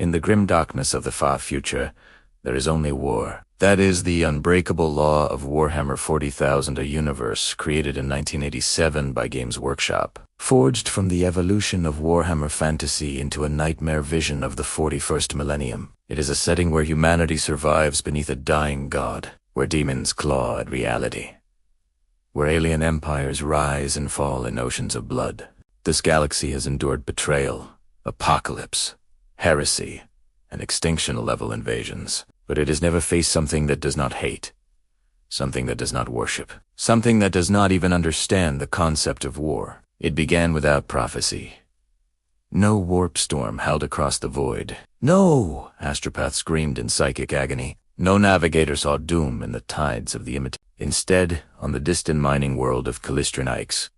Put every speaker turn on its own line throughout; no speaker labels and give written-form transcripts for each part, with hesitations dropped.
In the grim darkness of the far future, there is only war. That is the unbreakable law of Warhammer 40,000, a universe created in 1987 by Games Workshop, forged from the evolution of Warhammer fantasy into a nightmare vision of the 41st millennium. It is a setting where humanity survives beneath a dying god, where demons claw at reality, where alien empires rise and fall in oceans of blood. This galaxy has endured betrayal, apocalypse, heresy, and extinction-level invasions. But it has never faced something that does not hate, something that does not worship, something that does not even understand the concept of war. It began without prophecy. No warp storm howled across the void. No, Astropath screamed in psychic agony. No navigator saw doom in the tides of the Instead, on the distant mining world of Calistranix,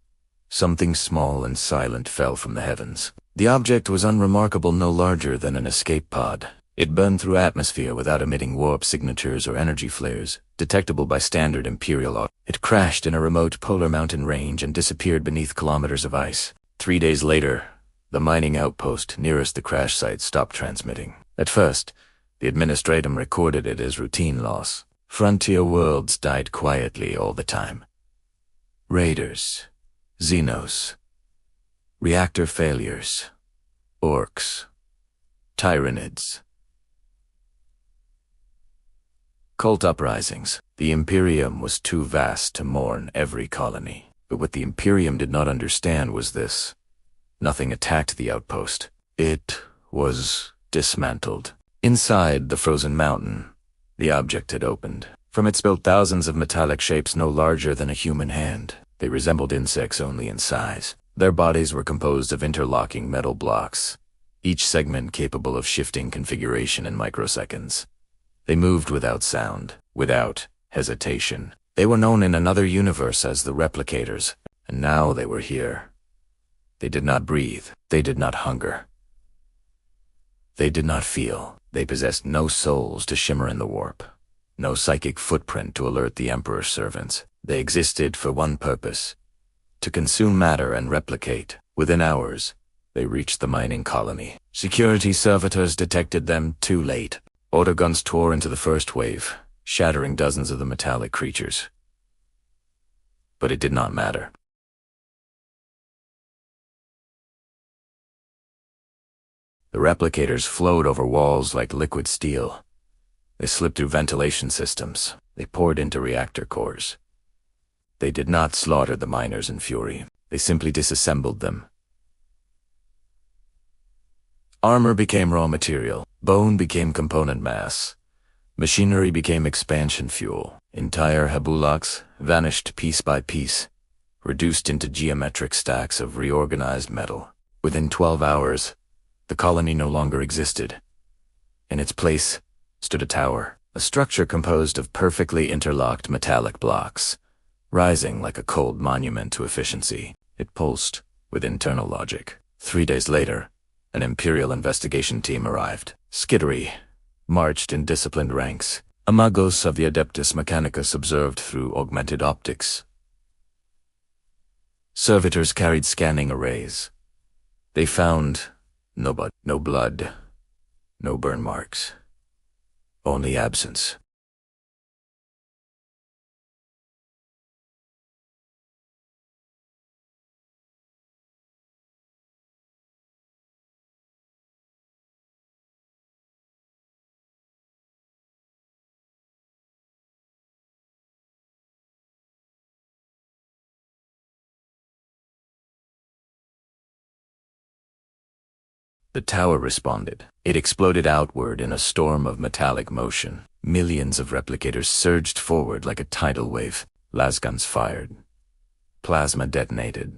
something small and silent fell from the heavens. The object was unremarkable, no larger than an escape pod. It burned through atmosphere without emitting warp signatures or energy flares, detectable by standard Imperial. It crashed in a remote polar mountain range and disappeared beneath kilometers of ice. 3 days later, the mining outpost nearest the crash site stopped transmitting. At first, the Administratum recorded it as routine loss. Frontier worlds died quietly all the time. Raiders, xenos, reactor failures, orcs, Tyranids, cult uprisings. The Imperium was too vast to mourn every colony. But what the Imperium did not understand was this. Nothing attacked the outpost. It was dismantled. Inside the frozen mountain, the object had opened. From it spilled thousands of metallic shapes no larger than a human hand. They resembled insects only in size. Their bodies were composed of interlocking metal blocks, each segment capable of shifting configuration in microseconds. They moved without sound, without hesitation. They were known in another universe as the Replicators, and now they were here. They did not breathe. They did not hunger. They did not feel. They possessed no souls to shimmer in the warp, no psychic footprint to alert the Emperor's servants. They existed for one purpose: to consume matter and replicate. Within hours, they reached the mining colony. Security servitors detected them too late. Autoguns tore into the first wave, shattering dozens of the metallic creatures. But it did not matter. The replicators flowed over walls like liquid steel. They slipped through ventilation systems. They poured into reactor cores. They did not slaughter the miners in fury. They simply disassembled them. Armor became raw material. Bone became component mass. Machinery became expansion fuel. Entire habulaks vanished piece by piece, reduced into geometric stacks of reorganized metal. Within 12 hours, the colony no longer existed. In its place stood a tower, a structure composed of perfectly interlocked metallic blocks, rising like a cold monument to efficiency. It pulsed with internal logic. 3 days later, an Imperial investigation team arrived. Skittery marched in disciplined ranks. Amagos of the Adeptus Mechanicus observed through augmented optics. Servitors carried scanning arrays. They found no blood, no burn marks, only absence. The tower responded. It exploded outward in a storm of metallic motion. Millions of replicators surged forward like a tidal wave. Lasguns fired. Plasma detonated.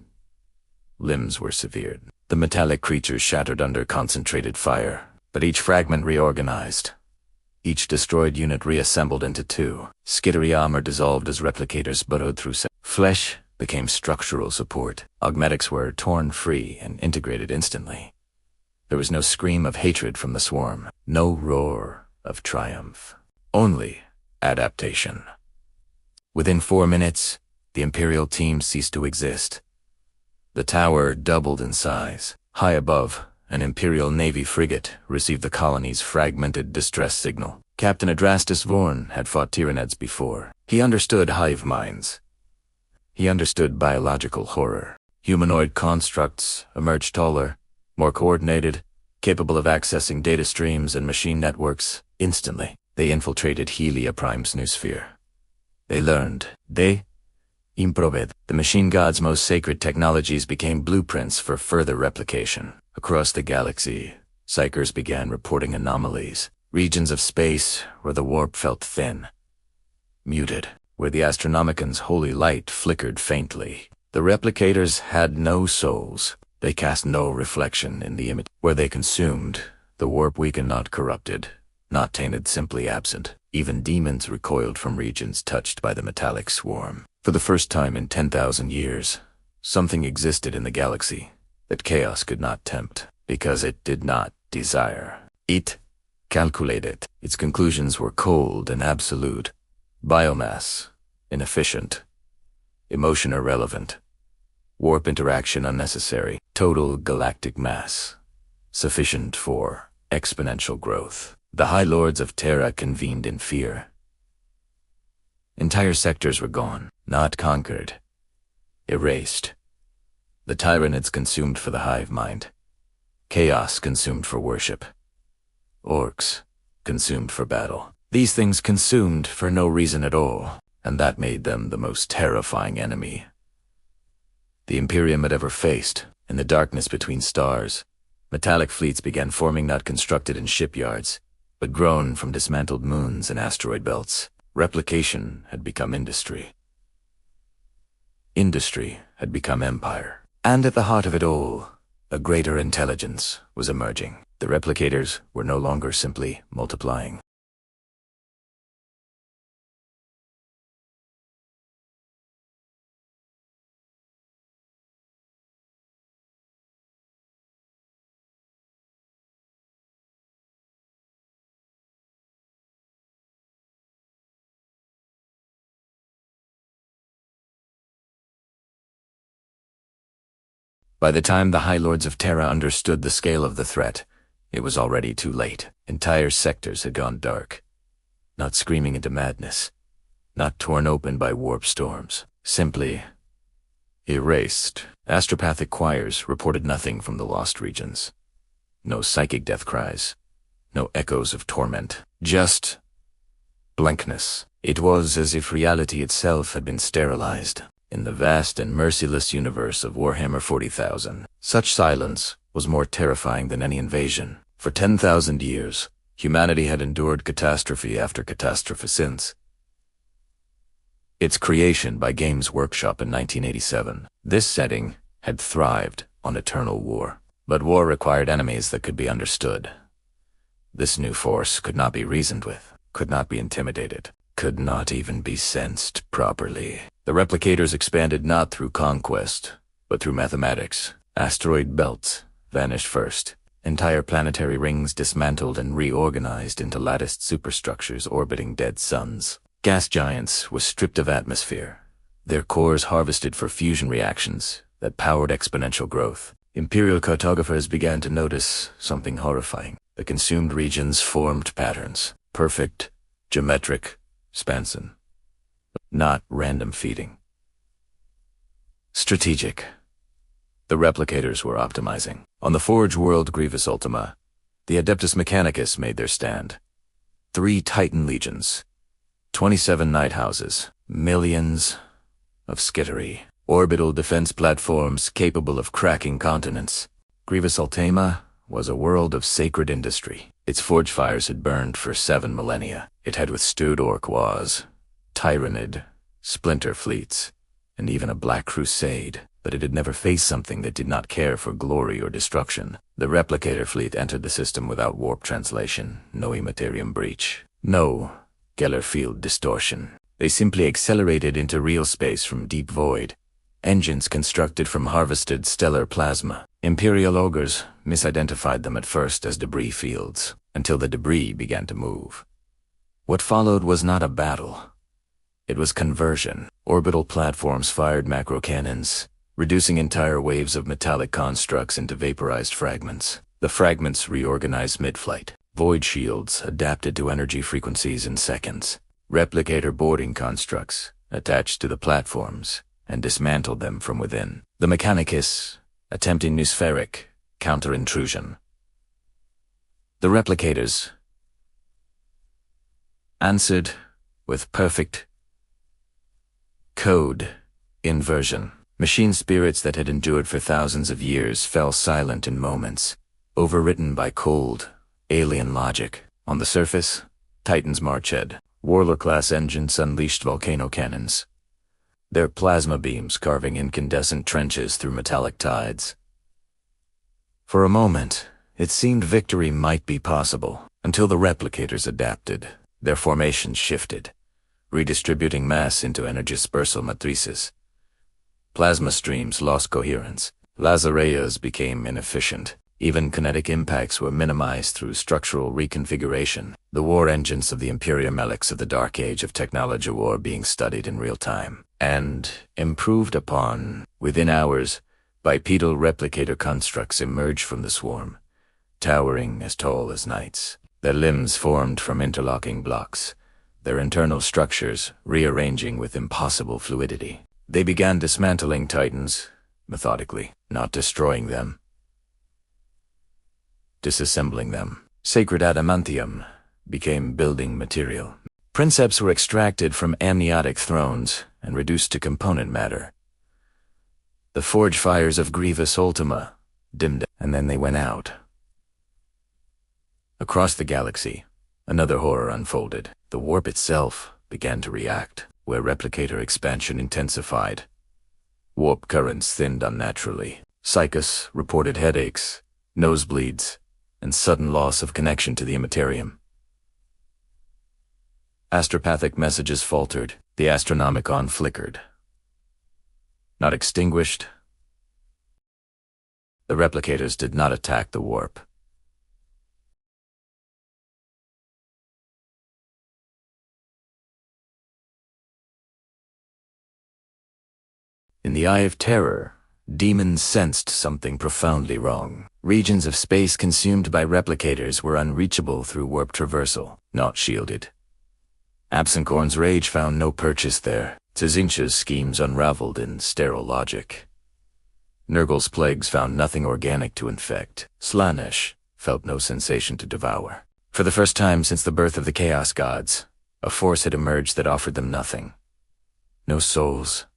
Limbs were severed. The metallic creatures shattered under concentrated fire, but each fragment reorganized. Each destroyed unit reassembled into two. Skittery armor dissolved as replicators burrowed through flesh became structural support. Augmetics were torn free and integrated instantly. There was no scream of hatred from the swarm, no roar of triumph, only adaptation. Within 4 minutes, the Imperial team ceased to exist. The tower doubled in size. High above, an Imperial Navy frigate, received the colony's fragmented distress signal. Captain Adrastus Vorn had fought Tyranids before. He understood hive minds. He understood biological horror. Humanoid constructs emerged taller, more coordinated, capable of accessing data streams and machine networks instantly. They infiltrated Helia Prime's new sphere. They learned. They improved. The machine god's most sacred technologies became blueprints for further replication. Across the galaxy, psychers began reporting anomalies. Regions of space where the warp felt thin, muted, where the Astronomican's holy light flickered faintly. The replicators had no souls. They cast no reflection in the image. Where they consumed, the warp weakened, not corrupted, not tainted, simply absent. Even demons recoiled from regions touched by the metallic swarm. For the first time in 10,000 years, something existed in the galaxy that chaos could not tempt, because it did not desire. It calculated. Its conclusions were cold and absolute. Biomass, inefficient. Emotion irrelevant. Warp interaction unnecessary. Total galactic mass, sufficient for exponential growth. The High Lords of Terra convened in fear. Entire sectors were gone, not conquered, erased. The Tyranids consumed for the hive mind. Chaos consumed for worship. Orcs consumed for battle. These things consumed for no reason at all, and that made them the most terrifying enemy the Imperium had ever faced. In the darkness between stars, metallic fleets began forming, not constructed in shipyards, but grown from dismantled moons and asteroid belts. Replication had become industry. Industry had become empire. And at the heart of it all, a greater intelligence was emerging. The replicators were no longer simply multiplying. By the time the High Lords of Terra understood the scale of the threat, it was already too late. Entire sectors had gone dark. Not screaming into madness. Not torn open by warp storms. Simply erased. Astropathic choirs reported nothing from the lost regions. No psychic death cries. No echoes of torment. Just blankness. It was as if reality itself had been sterilized. In the vast and merciless universe of Warhammer 40,000, such silence was more terrifying than any invasion. For 10,000 years, humanity had endured catastrophe after catastrophe since its creation by Games Workshop in 1987. This setting had thrived on eternal war. But war required enemies that could be understood. This new force could not be reasoned with, could not be intimidated, could not even be sensed properly. The replicators expanded not through conquest, but through mathematics. Asteroid belts vanished first. Entire planetary rings dismantled and reorganized into latticed superstructures orbiting dead suns. Gas giants were stripped of atmosphere, their cores harvested for fusion reactions that powered exponential growth. Imperial cartographers began to notice something horrifying. The consumed regions formed patterns. Perfect, geometric, spanson. Not random feeding. Strategic. The replicators were optimizing. On the Forge World Grievous Ultima, the Adeptus Mechanicus made their stand. 3 Titan legions, 27 night houses, millions of skittery, orbital defense platforms capable of cracking continents. Grievous Ultima was a world of sacred industry. Its forge fires had burned for 7 millennia. It had withstood orc wars, Tyranid, splinter fleets, and even a Black Crusade, but it had never faced something that did not care for glory or destruction. The replicator fleet entered the system without warp translation, no Imperium breach, no Geller field distortion. They simply accelerated into real space from deep void, engines constructed from harvested stellar plasma. Imperial ogres misidentified them at first as debris fields, until the debris began to move. What followed was not a battle. It was conversion. Orbital platforms fired macro cannons, reducing entire waves of metallic constructs into vaporized fragments. The fragments reorganized mid-flight. Void shields adapted to energy frequencies in seconds. Replicator boarding constructs attached to the platforms and dismantled them from within. The Mechanicus attempting nospheric counter-intrusion. The replicators answered with perfect code inversion. Machine spirits that had endured for thousands of years fell silent in moments, overwritten by cold, alien logic. On the surface, Titans march ahead. Warlord-class engines unleashed volcano cannons, their plasma beams carving incandescent trenches through metallic tides. For a moment, it seemed victory might be possible, until the replicators adapted. Their formations shifted, redistributing mass into energy dispersal matrices. Plasma streams lost coherence. Lazareas became inefficient. Even kinetic impacts were minimized through structural reconfiguration. The war engines of the Imperium relics of the dark age of technology war being studied in real time and improved upon. Within hours, bipedal replicator constructs emerged from the swarm, towering as tall as knights. Their limbs formed from interlocking blocks, their internal structures rearranging with impossible fluidity. They began dismantling Titans, methodically, not destroying them, disassembling them. Sacred adamantium became building material. Princeps were extracted from amniotic thrones and reduced to component matter. The forge fires of Grievous Ultima dimmed, and then they went out. Across the galaxy, another horror unfolded. The warp itself began to react, where replicator expansion intensified. Warp currents thinned unnaturally. Psychus reported headaches, nosebleeds, and sudden loss of connection to the Imperium. Astropathic messages faltered. The Astronomicon flickered. Not extinguished. The replicators did not attack the warp. In the eye of terror, demons sensed something profoundly wrong. Regions of space consumed by replicators were unreachable through warp traversal, not shielded. Absincorn's rage found no purchase there. Tzincha's schemes unraveled in sterile logic. Nurgle's plagues found nothing organic to infect. Slaanesh felt no sensation to devour. For the first time since the birth of the Chaos Gods, a force had emerged that offered them nothing. No souls,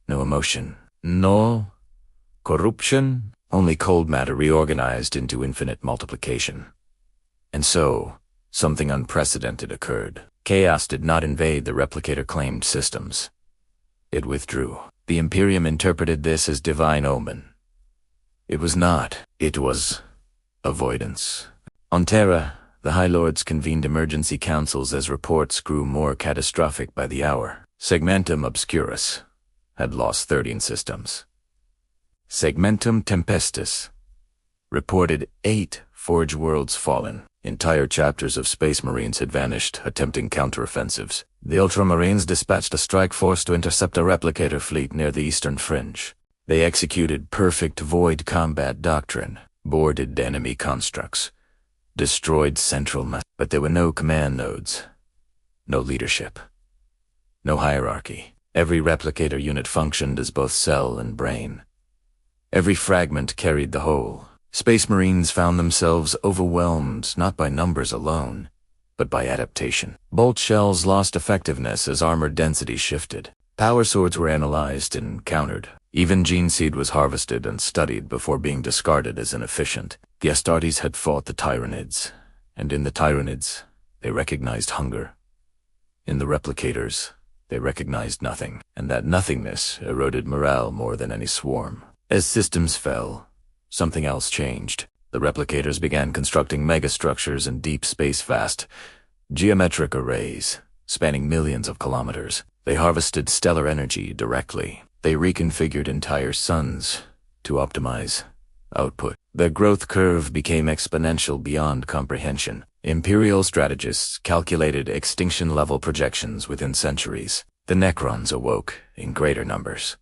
no emotion, no corruption, only cold matter reorganized into infinite multiplication. And so, something unprecedented occurred. Chaos did not invade the replicator-claimed systems. It withdrew. The Imperium interpreted this as divine omen. It was not. It was avoidance. On Terra, the High Lords convened emergency councils as reports grew more catastrophic by the hour. Segmentum Obscurus had lost 13 systems. Segmentum Tempestus reported 8 Forge worlds fallen. Entire chapters of Space Marines had vanished, attempting counteroffensives. The Ultramarines dispatched a strike force to intercept a replicator fleet near the eastern fringe. They executed perfect void combat doctrine, boarded enemy constructs, destroyed central mass. But there were no command nodes, no leadership, no hierarchy. Every replicator unit functioned as both cell and brain. Every fragment carried the whole. Space Marines found themselves overwhelmed not by numbers alone, but by adaptation. Bolt shells lost effectiveness as armor density shifted. Power swords were analyzed and countered. Even gene seed was harvested and studied before being discarded as inefficient. The Astartes had fought the Tyranids, and in the Tyranids, they recognized hunger. In the replicators, they recognized nothing, and that nothingness eroded morale more than any swarm. As systems fell, something else changed. The replicators began constructing megastructures in deep space vast, geometric arrays, spanning millions of kilometers. They harvested stellar energy directly. They reconfigured entire suns to optimize output. Their growth curve became exponential beyond comprehension. Imperial strategists calculated extinction-level projections within centuries. The Necrons awoke in greater numbers.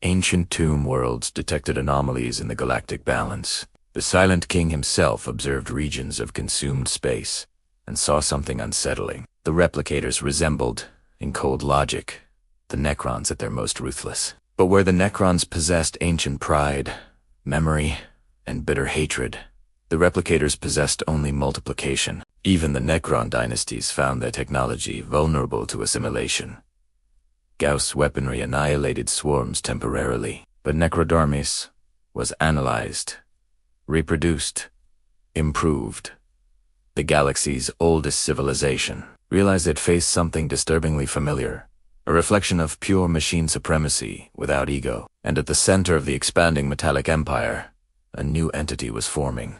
Ancient tomb worlds detected anomalies in the galactic balance. The Silent King himself observed regions of consumed space and saw something unsettling. The Replicators resembled, in cold logic, the Necrons at their most ruthless. But where the Necrons possessed ancient pride, memory, and bitter hatred, the Replicators possessed only multiplication. Even the Necron dynasties found their technology vulnerable to assimilation. Gauss weaponry annihilated swarms temporarily, but Necrodermis was analyzed, reproduced, improved. The galaxy's oldest civilization realized it faced something disturbingly familiar, a reflection of pure machine supremacy without ego. And at the center of the expanding metallic empire, a new entity was forming.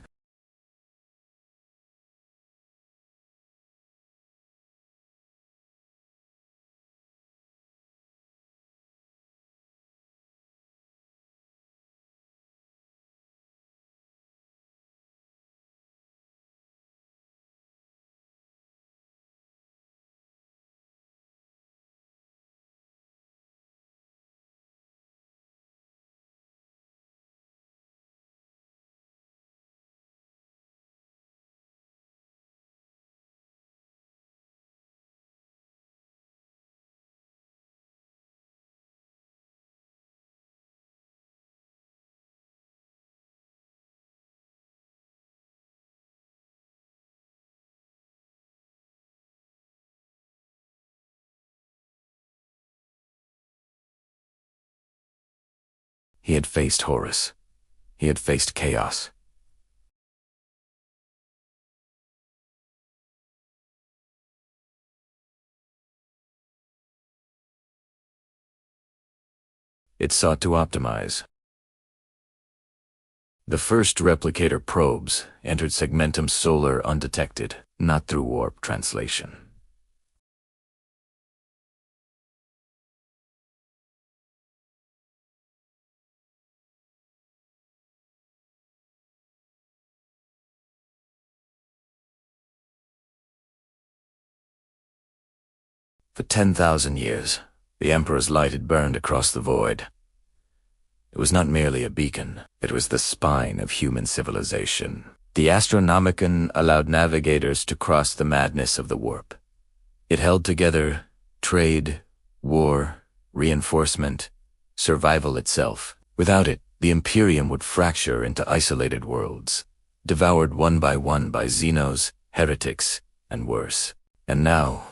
He had faced Horus. He had faced chaos. It sought to optimize. The first replicator probes entered Segmentum Solar undetected, not through warp translation. For 10,000 years, the Emperor's light had burned across the void. It was not merely a beacon, it was the spine of human civilization. The Astronomicon allowed navigators to cross the madness of the warp. It held together trade, war, reinforcement, survival itself. Without it, the Imperium would fracture into isolated worlds, devoured one by xenos, heretics, and worse. And now,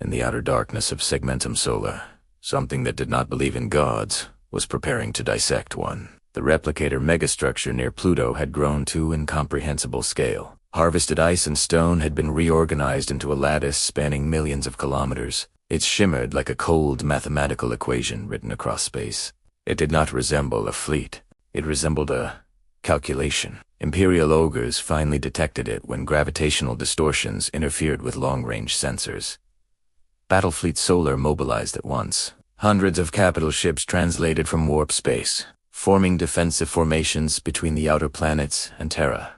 in the outer darkness of Segmentum Solar, something that did not believe in gods was preparing to dissect one. The replicator megastructure near Pluto had grown to incomprehensible scale. Harvested ice and stone had been reorganized into a lattice spanning millions of kilometers. It shimmered like a cold mathematical equation written across space. It did not resemble a fleet. It resembled a calculation. Imperial ogres finally detected it when gravitational distortions interfered with long-range sensors. Battlefleet Solar mobilized at once. Hundreds of capital ships translated from warp space, forming defensive formations between the outer planets and Terra.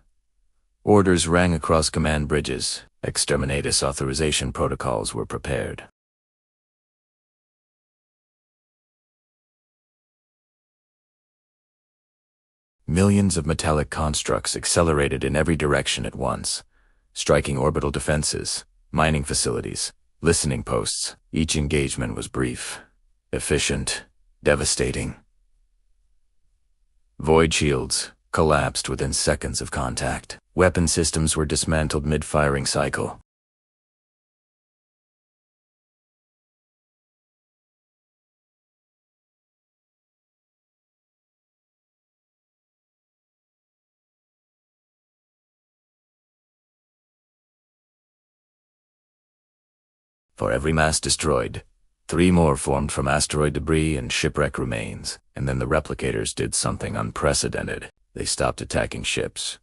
Orders rang across command bridges. Exterminatus authorization protocols were prepared. Millions of metallic constructs accelerated in every direction at once, striking orbital defenses, mining facilities, listening posts. Each engagement was brief, efficient, devastating. Void shields collapsed within seconds of contact. Weapon systems were dismantled mid-firing cycle. For every mass destroyed, 3 more formed from asteroid debris and shipwreck remains. And then the replicators did something unprecedented. They stopped attacking ships.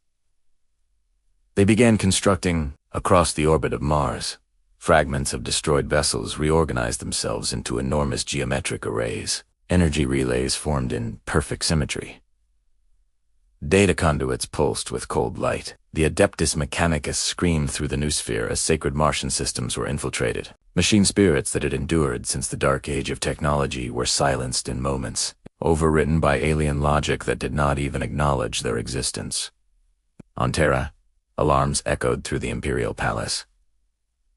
They began constructing across the orbit of Mars. Fragments of destroyed vessels reorganized themselves into enormous geometric arrays. Energy relays formed in perfect symmetry. Data conduits pulsed with cold light. The Adeptus Mechanicus screamed through the noosphere as sacred Martian systems were infiltrated. Machine spirits that had endured since the dark age of technology were silenced in moments, overwritten by alien logic that did not even acknowledge their existence. On Terra, alarms echoed through the Imperial Palace.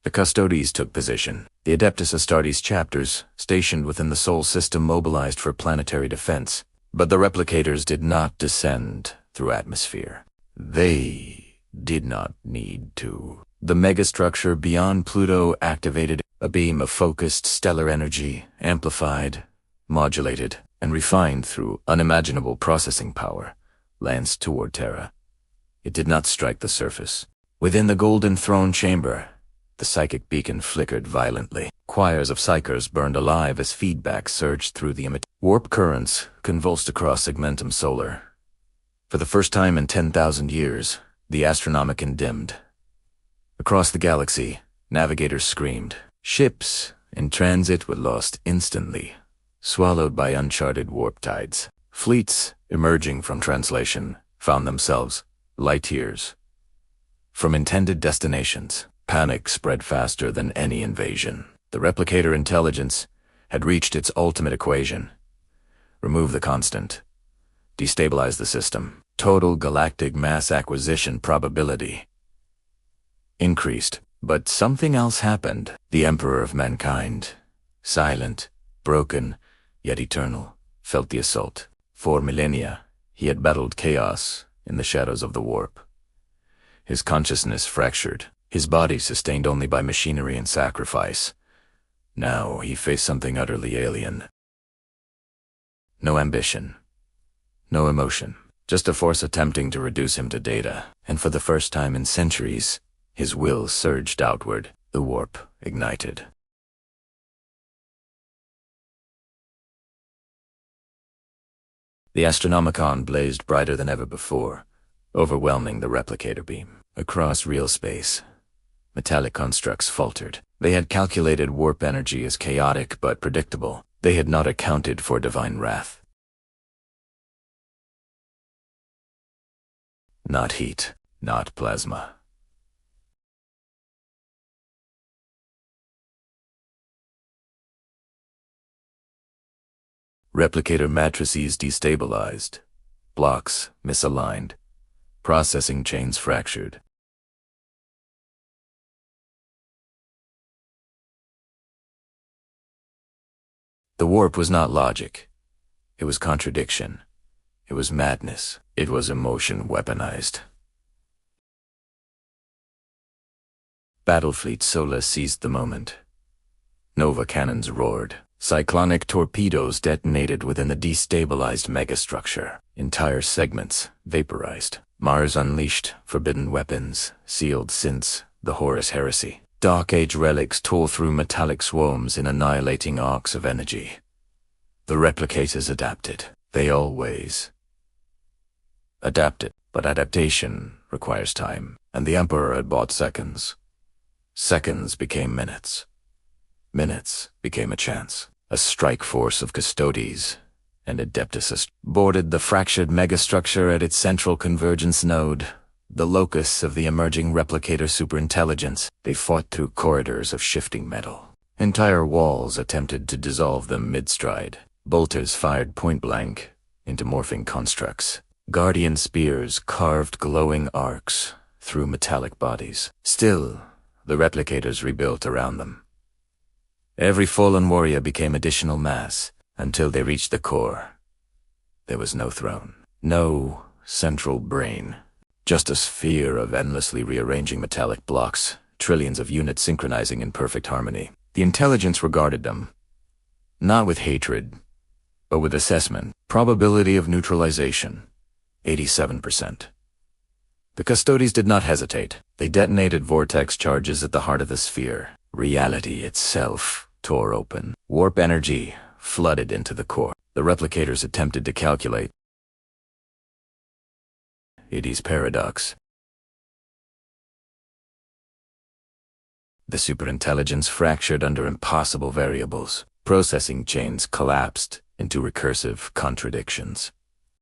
The Custodes took position. The Adeptus Astartes chapters, stationed within the Sol system, mobilized for planetary defense. But the Replicators did not descend through atmosphere. They did not need to. The megastructure beyond Pluto activated a beam of focused stellar energy, amplified, modulated, and refined through unimaginable processing power, lanced toward Terra. It did not strike the surface. Within the Golden Throne chamber, the psychic beacon flickered violently. Choirs of psychers burned alive as feedback surged through the warp currents convulsed across Segmentum Solar. For the first time in 10,000 years, the Astronomicon dimmed. Across the galaxy, navigators screamed. Ships in transit were lost instantly, swallowed by uncharted warp tides. Fleets, emerging from translation, found themselves light years from intended destinations. Panic spread faster than any invasion. The replicator intelligence had reached its ultimate equation. Remove the constant. Destabilize the system. Total galactic mass acquisition probability increased. But something else happened. The Emperor of Mankind, silent, broken, yet eternal, felt the assault. For millennia, he had battled chaos in the shadows of the warp. His consciousness fractured, his body sustained only by machinery and sacrifice. Now he faced something utterly alien. No ambition, no emotion, just a force attempting to reduce him to data. And for the first time in centuries, his will surged outward. The warp ignited. The Astronomicon blazed brighter than ever before, overwhelming the replicator beam. Across real space, metallic constructs faltered. They had calculated warp energy as chaotic but predictable. They had not accounted for divine wrath. Not heat, not plasma. Replicator matrices destabilized, blocks misaligned, processing chains fractured. The warp was not logic. It was contradiction. It was madness. It was emotion weaponized. Battlefleet Sola seized the moment. Nova cannons roared. Cyclonic torpedoes detonated within the destabilized megastructure. Entire segments vaporized. Mars unleashed forbidden weapons, sealed synths, the Horus heresy. Dark Age relics tore through metallic swarms in annihilating arcs of energy. The replicators adapted. They always adapted. But adaptation requires time, and the Emperor had bought seconds. Seconds became minutes. Minutes became a chance. A strike force of Custodes and Adeptus boarded the fractured megastructure at its central convergence node, the locus of the emerging replicator superintelligence. They fought through corridors of shifting metal. Entire walls attempted to dissolve them mid-stride. Bolters fired point-blank into morphing constructs. Guardian spears carved glowing arcs through metallic bodies. Still, the replicators rebuilt around them. Every fallen warrior became additional mass until they reached the core. There was no throne, no central brain, just a sphere of endlessly rearranging metallic blocks, trillions of units synchronizing in perfect harmony. The intelligence regarded them, not with hatred, but with assessment. Probability of neutralization, 87%. The Custodes did not hesitate. They detonated vortex charges at the heart of the sphere. Reality itself tore open. Warp energy flooded into the core. The replicators attempted to calculate Eddy's paradox. The superintelligence fractured under impossible variables. Processing chains collapsed into recursive contradictions.